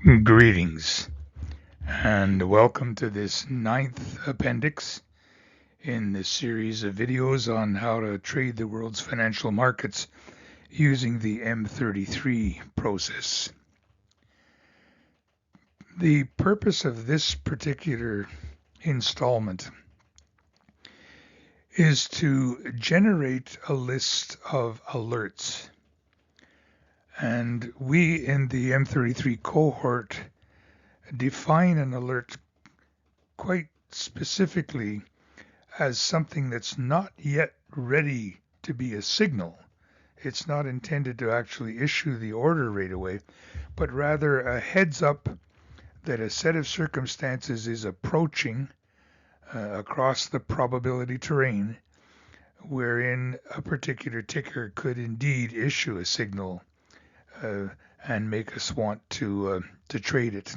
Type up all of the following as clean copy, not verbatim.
Greetings and welcome to this ninth appendix in this series of videos on how to trade the world's financial markets using the M33 process. The purpose of this particular installment is to generate a list of alerts. And we in the M33 cohort define an alert quite specifically as something that's not yet ready to be a signal. It's not intended to actually issue the order right away, but rather a heads up that a set of circumstances is approaching across the probability terrain, wherein a particular ticker could indeed issue a signal and make us want to trade it.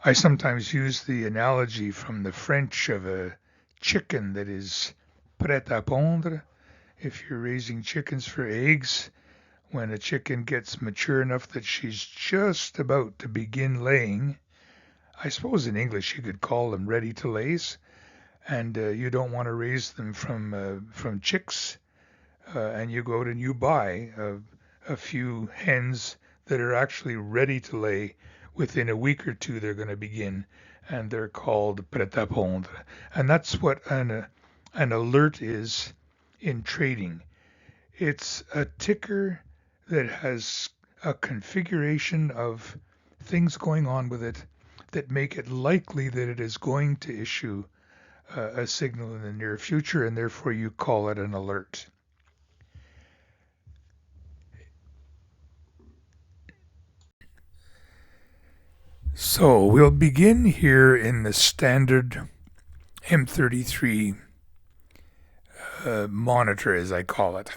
I sometimes use the analogy from the French of a chicken that is prêt à pondre. If you're raising chickens for eggs, when a chicken gets mature enough that she's just about to begin laying, I suppose in English you could call them ready to lays, and you don't want to raise them from chicks, and you go out and you buy a few hens that are actually ready to lay. Within a week or two they're going to begin, and they're called prêt à pondre. And that's what an alert is in trading. It's a ticker that has a configuration of things going on with it that make it likely that it is going to issue a signal in the near future, and therefore you call it an alert. So we'll begin here in the standard M33 monitor, as I call it.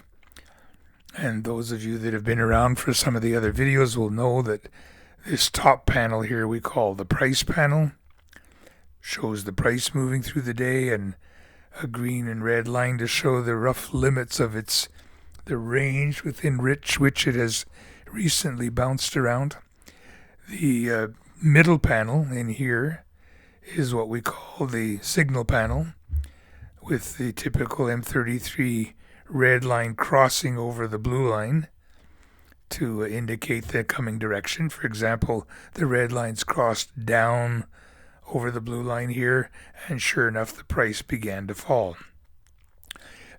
And those of you that have been around for some of the other videos will know that this top panel here we call the price panel. Shows the price moving through the day, and a green and red line to show the rough limits of the range within which it has recently bounced around. The middle panel in here is what we call the signal panel, with the typical M33 red line crossing over the blue line to indicate the coming direction. For example, the red line's crossed down over the blue line here, and sure enough the price began to fall.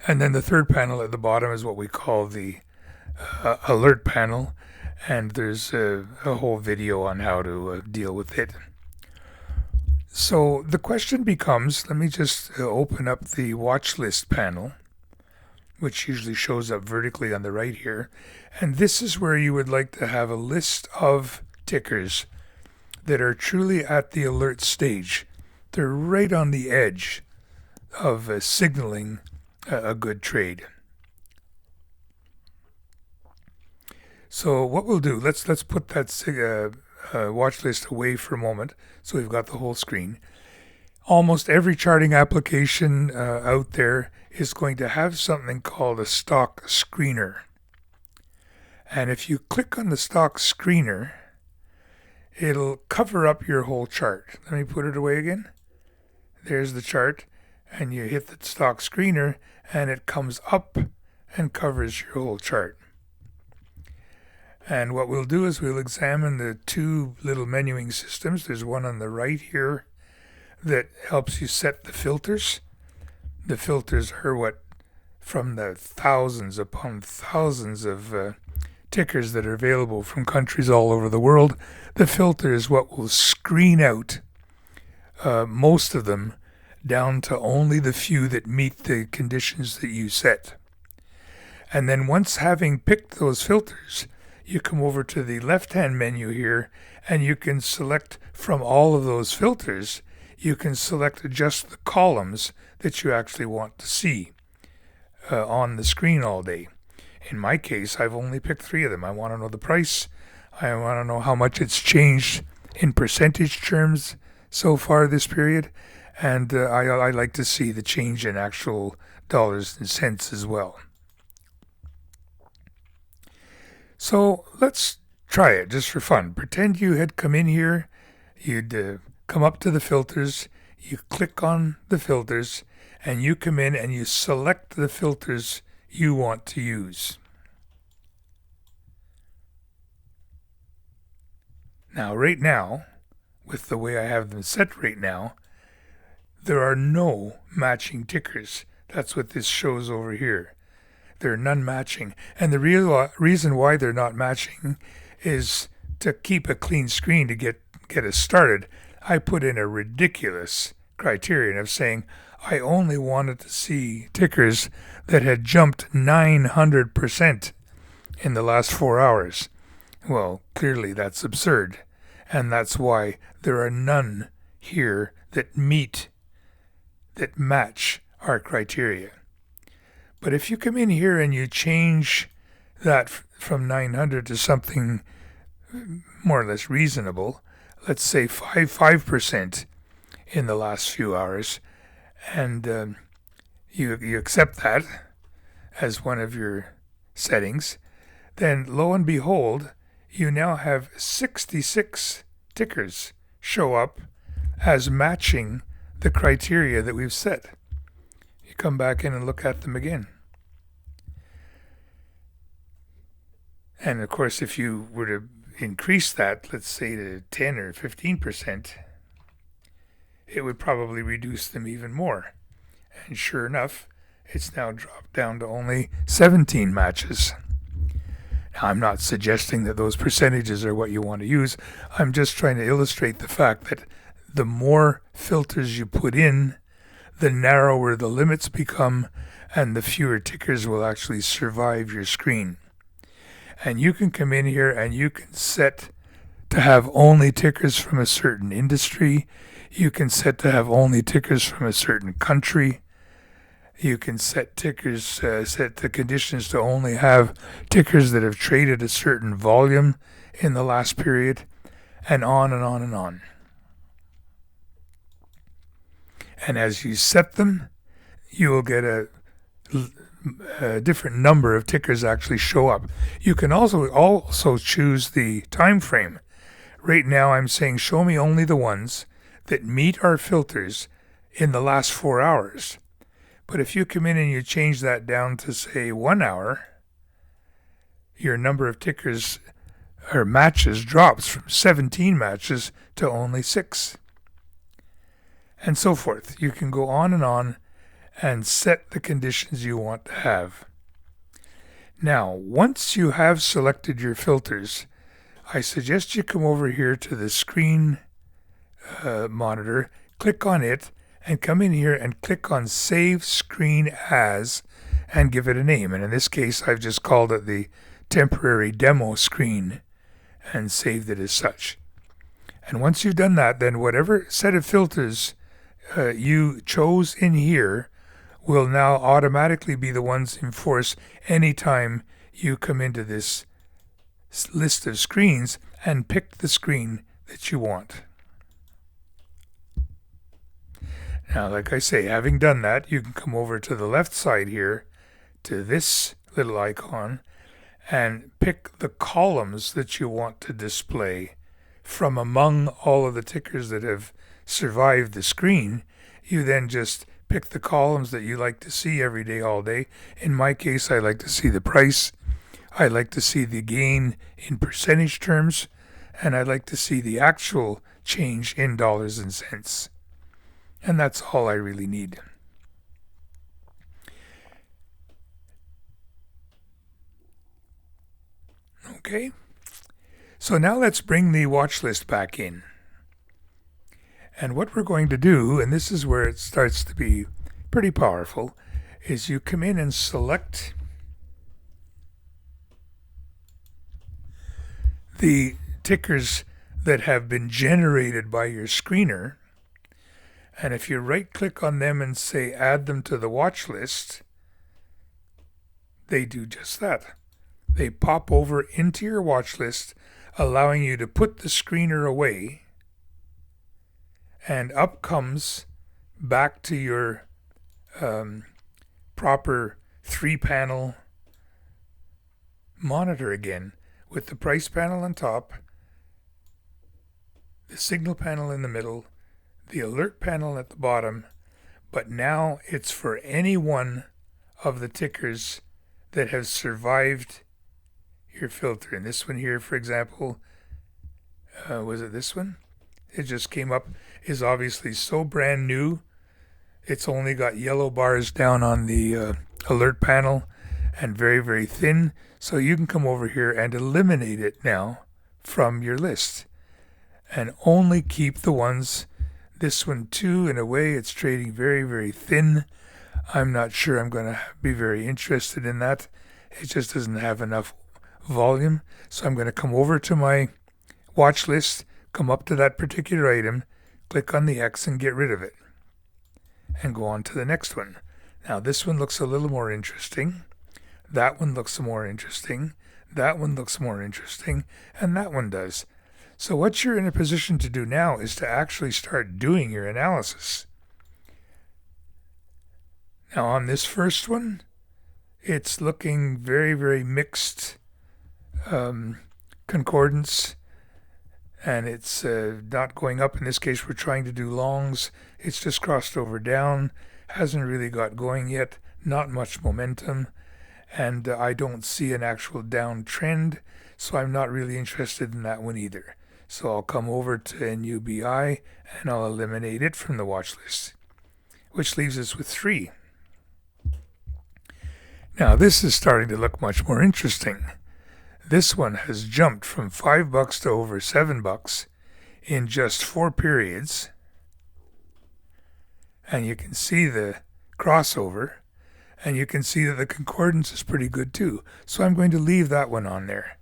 And then the third panel at the bottom is what we call the alert panel, and there's a whole video on how to deal with it. So the question becomes, let me just open up the watch list panel, which usually shows up vertically on the right here, and this is where you would like to have a list of tickers that are truly at the alert stage. They're right on the edge of signaling a good trade. So what we'll do, let's put that watch list away for a moment, so we've got the whole screen. Almost every charting application out there is going to have something called a stock screener. And if you click on the stock screener, it'll cover up your whole chart. Let me put it away again. There's the chart, and you hit the stock screener, and it comes up and covers your whole chart. And what we'll do is we'll examine the two little menuing systems. There's one on the right here that helps you set the filters. The filters are what, from the thousands upon thousands of tickers that are available from countries all over the world, the filter is what will screen out most of them down to only the few that meet the conditions that you set. And then once having picked those filters, you come over to the left-hand menu here, and you can select from all of those filters, you can select just the columns that you actually want to see on the screen all day. In my case, I've only picked 3 of them. I want to know the price. I want to know how much it's changed in percentage terms so far this period. And I like to see the change in actual dollars and cents as well. So let's try it just for fun. Pretend you had come in here, you'd come up to the filters, you click on the filters, and you come in and you select the filters you want to use. Now, right now, with the way I have them set right now, there are no matching tickers. That's what this shows over here. There are none matching. And the real reason why they're not matching is to keep a clean screen to get us started. I put in a ridiculous criterion of saying I only wanted to see tickers that had jumped 900% in the last 4 hours. Well, clearly that's absurd. And that's why there are none here that match our criteria. But if you come in here and you change that from 900 to something more or less reasonable, let's say 5% in the last few hours, and you accept that as one of your settings, then lo and behold, you now have 66 tickers show up as matching the criteria that we've set. You come back in and look at them again. And of course, if you were to increase that, let's say to 10 or 15%, it would probably reduce them even more. And sure enough, it's now dropped down to only 17 matches. Now, I'm not suggesting that those percentages are what you want to use. I'm just trying to illustrate the fact that the more filters you put in, the narrower the limits become, and the fewer tickers will actually survive your screen. And you can come in here and you can set to have only tickers from a certain industry. You can set to have only tickers from a certain country. You can set the conditions to only have tickers that have traded a certain volume in the last period, and on and on and on. And as you set them, you will get a different number of tickers actually show up. You can also choose the time frame. Right now I'm saying show me only the ones that meet our filters in the last 4 hours. But if you come in and you change that down to, say, 1 hour, your number of tickers or matches drops from 17 matches to only 6. And so forth. You can go on and set the conditions you want to have. Now, once you have selected your filters, I suggest you come over here to the screen monitor, click on it, and come in here and click on Save Screen As and give it a name. And in this case, I've just called it the temporary demo screen and saved it as such. And once you've done that, then whatever set of filters you chose in here will now automatically be the ones in force anytime you come into this list of screens and pick the screen that you want. Now, like I say, having done that, you can come over to the left side here to this little icon and pick the columns that you want to display from among all of the tickers that have survived the screen. You then just pick the columns that you like to see every day, all day. In my case, I like to see the price. I like to see the gain in percentage terms, and I like to see the actual change in dollars and cents. And that's all I really need. Okay, so now let's bring the watch list back in. And what we're going to do, and this is where it starts to be pretty powerful, is you come in and select the tickers that have been generated by your screener. And if you right-click on them and say add them to the watch list, they do just that. They pop over into your watch list, allowing you to put the screener away, and up comes back to your proper 3-panel monitor again with the price panel on top, the signal panel in the middle, the alert panel at the bottom, but now it's for any one of the tickers that have survived your filter. And this one here, for example, was it this one? It just came up, is obviously so brand new. It's only got yellow bars down on the alert panel and very, very thin. So you can come over here and eliminate it now from your list and only keep the ones. This one too, in a way, it's trading very, very thin. I'm not sure I'm going to be very interested in that. It just doesn't have enough volume. So I'm going to come over to my watch list, come up to that particular item, click on the X and get rid of it, and go on to the next one. Now this one looks a little more interesting. That one looks more interesting. That one looks more interesting. And that one does. So what you're in a position to do now is to actually start doing your analysis. Now on this first one, it's looking very, very mixed concordance, and it's not going up. In this case, we're trying to do longs. It's just crossed over down, hasn't really got going yet, not much momentum, and I don't see an actual downtrend, so I'm not really interested in that one either. So I'll come over to NUBI and I'll eliminate it from the watch list, which leaves us with 3. Now this is starting to look much more interesting. This one has jumped from $5 to over $7 in just 4 periods. And you can see the crossover, and you can see that the concordance is pretty good too. So I'm going to leave that one on there,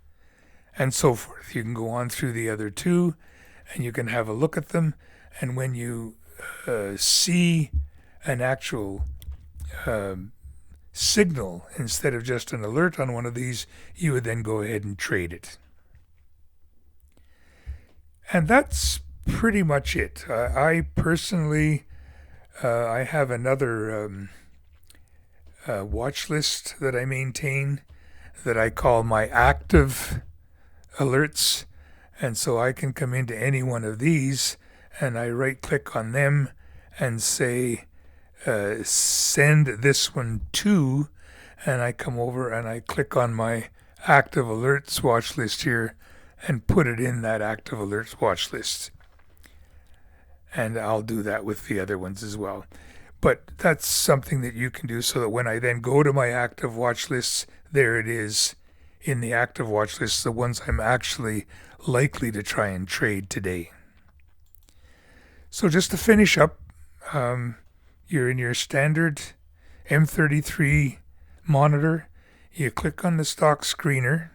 and so forth. You can go on through the other 2, and you can have a look at them. And when you see an actual signal instead of just an alert on one of these, you would then go ahead and trade it. And that's pretty much it. I personally, I have another watch list that I maintain that I call my active alerts, and so I can come into any one of these and I right click on them and say send this one to, and I come over and I click on my active alerts watch list here and put it in that active alerts watch list. And I'll do that with the other ones as well. But that's something that you can do so that when I then go to my active watch lists, there it is in the active watch lists, the ones I'm actually likely to try and trade today. So just to finish up, you're in your standard M33 monitor. You click on the stock screener.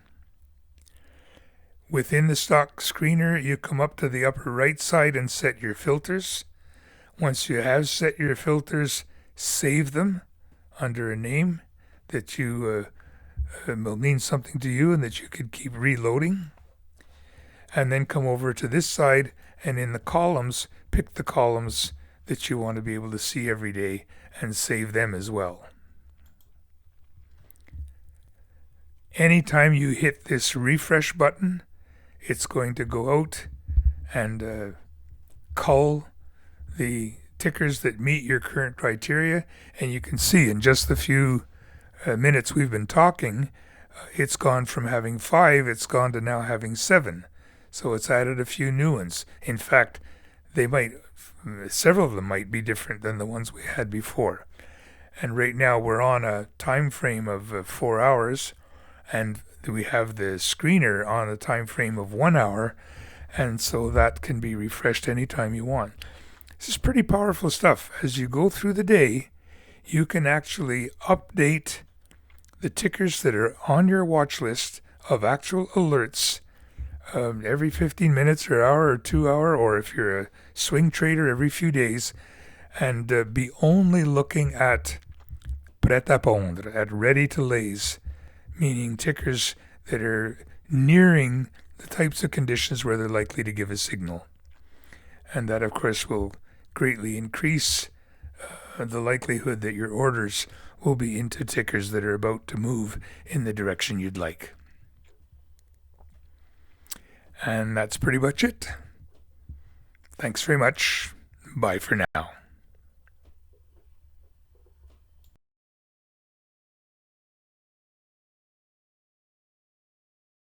Within the stock screener, you come up to the upper right side and set your filters. Once you have set your filters, save them under a name that you will mean something to you and that you could keep reloading. And then come over to this side, and in the columns, pick the columns that you want to be able to see every day and save them as well. Anytime you hit this refresh button, it's going to go out and cull the tickers that meet your current criteria, and you can see in just the few minutes we've been talking, it's gone from having 5, it's gone to now having 7. So it's added a few new ones. In fact, several of them might be different than the ones we had before. And right now we're on a time frame of 4 hours, and we have the screener on a time frame of 1 hour, and so that can be refreshed anytime you want. This is pretty powerful stuff. As you go through the day, you can actually update the tickers that are on your watch list of actual alerts every 15 minutes or hour or 2 hour, or if you're a swing trader, every few days, and be only looking at prêt à pondre, at ready to lays, meaning tickers that are nearing the types of conditions where they're likely to give a signal. And that, of course, will greatly increase the likelihood that your orders will be into tickers that are about to move in the direction you'd like. And that's pretty much it. Thanks very much. Bye for now.